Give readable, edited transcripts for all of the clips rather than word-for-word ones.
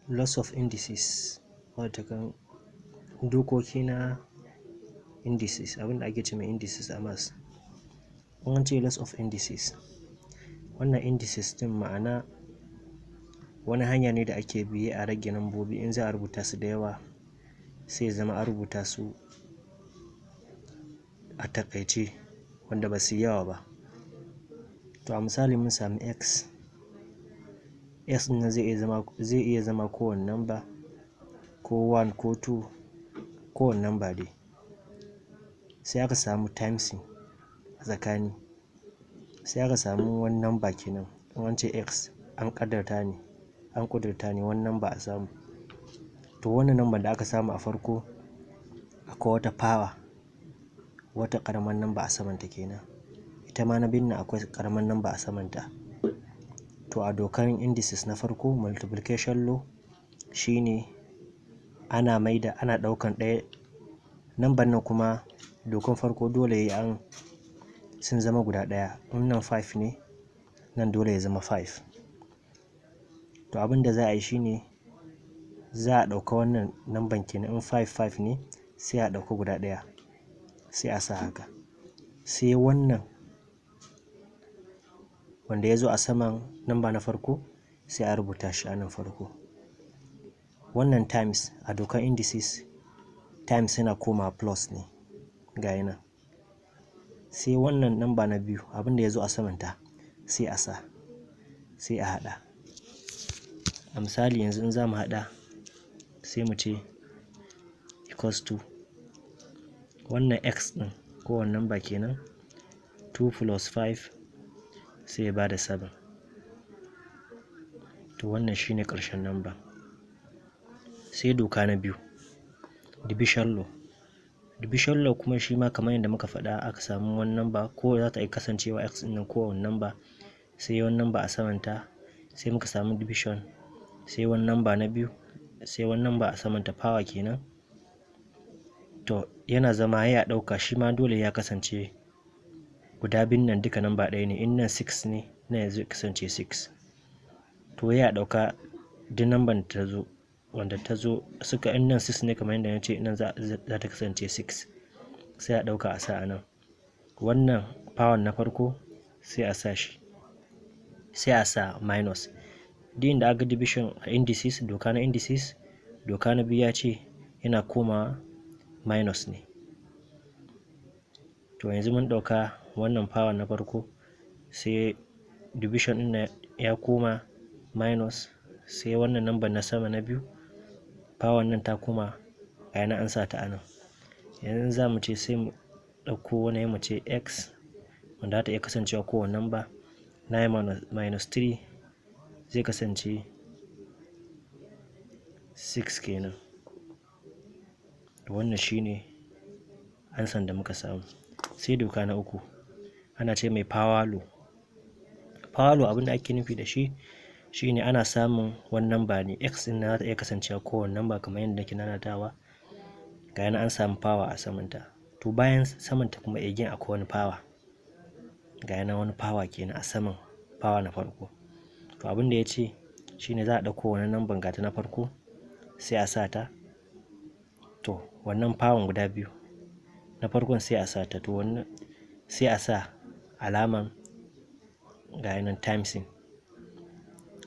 Loss of indices, watakan dokoki na indices, abinda ake ce mai indices a maths. An ce loss of indices, wannan indices din ma'ana wani hanya ne da ake bi a rage nambobi in za a rubuta su da yawa, sai zama a rubuta su a takaice wanda ba su yi yawa ba. To a misali mun sami x ɗin zai iya zama kowane number, ko 1 ko 2, kowane number dai. Sai aka samu times a tsakani, sai aka samu wani number kenan. In an ce x an ƙudurta ne wani number a samu. To wannan number da aka samu a farko akwai wata power, wata ƙaramar number a samanta kenan. Ita ma na biyun nan akwai ƙaramar number a samanta. To a dokan indices na farko, multiplication law, shine ana ɗaukan ɗaya number nan, kuma dokan farko dole sun zama guda ɗaya. In nan 5 ne, nan dole ya zama 5. To abin da za a yi shine za a ɗauka wannan number kenan, in 5 ne sai a ɗauka guda ɗaya sai a sa haka. Sai wannan wanda ya zo a saman number na farko sai a rubuta shi a nan farko. Wannan times a dokan indices, times yana koma plus ne ga yana. Sai wannan number na biyu abinda ya zo a samanta sai a sa, sai a haɗa. A misali yanzu in za mu haɗa sai mu ce equals to wannan x ɗin kowane number kenan, 2 plus 5 sai ya bada 7. To wannan shine ƙarshen number. Sai doka na biyu, division law. Division law kuma shi ma kamar yadda muka faɗa, aka samu wani number ko za ta iya kasancewa x ɗin nan kowane number, sai wani number a samanta, sai muka samu division, sai wani number na biyu, sai wani number a samanta, power kenan. To yana zama ya ɗauka shi ma dole ya kasance guda biyun nan duka number ɗaya ne. In nan 6 ne, nan yanzu ya kasance 6. To ya ɗauka duk number da ta zo, wanda ta zo suka, in nan 6 ne kamar yadda na ce, nan za ta kasance 6, sai a ɗauka a sa a nan. Wannan power na farko sai a sa shi, sai a sa minus. Duk inda aka division a indices, doka na indices, doka na biyu ya ce yana komawa minus ne. To yanzu mun ɗauka wannan power na farko, sai division ɗin ya koma minus, sai wannan number na sama na biyu, power nan ta koma ga yana an sa ta a nan. Yanzu za mu ce sai mu ɗauko wani mu ce x, wanda ta iya kasancewa kowane number. 9 minus 3 zai kasance 6 kenan. Wannan shine ansan da muka samu. Sai doka na uku, ana ce mai power law. Power law abinda ake nufi da shi shine ana samun wani number ne, x din na ta iya kasancewa kowane number kamar yadda nake nanatawa, ga yana an samu power a samanta. To bayan samanta kuma again akwai wani power, ga yana wani power kenan a saman power na farko. To abinda ya ce shine za a ɗauko wani number ga ta na farko sai a sa ta. To wannan power guda biyu na farkon sai a sa ta, to wannan sai a sa alaman ga yanan timesing,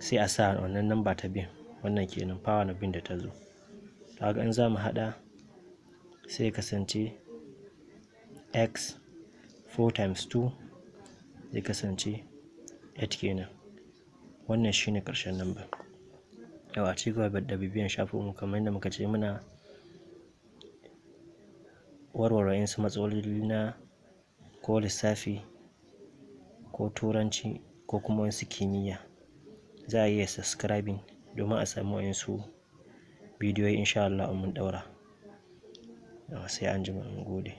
sai a sa wannan number ta biyu, wannan kenan power na biyun da ta zo. Kaga in za mu haɗa sai ya kasance x 4 times 2 zai kasance 8 kenan. Wannan shine ƙarshen number. Yau a cigaba da bibiyan shafinmu kamar yadda muka ce muna warware wasu matsaloli na ko lissafi ko turanci ko kuma wasu kimiyya. Za a iya subscribing domin a samu wasu bidiyoyi insha Allah mun ɗaura. Sai anjima, mun gode.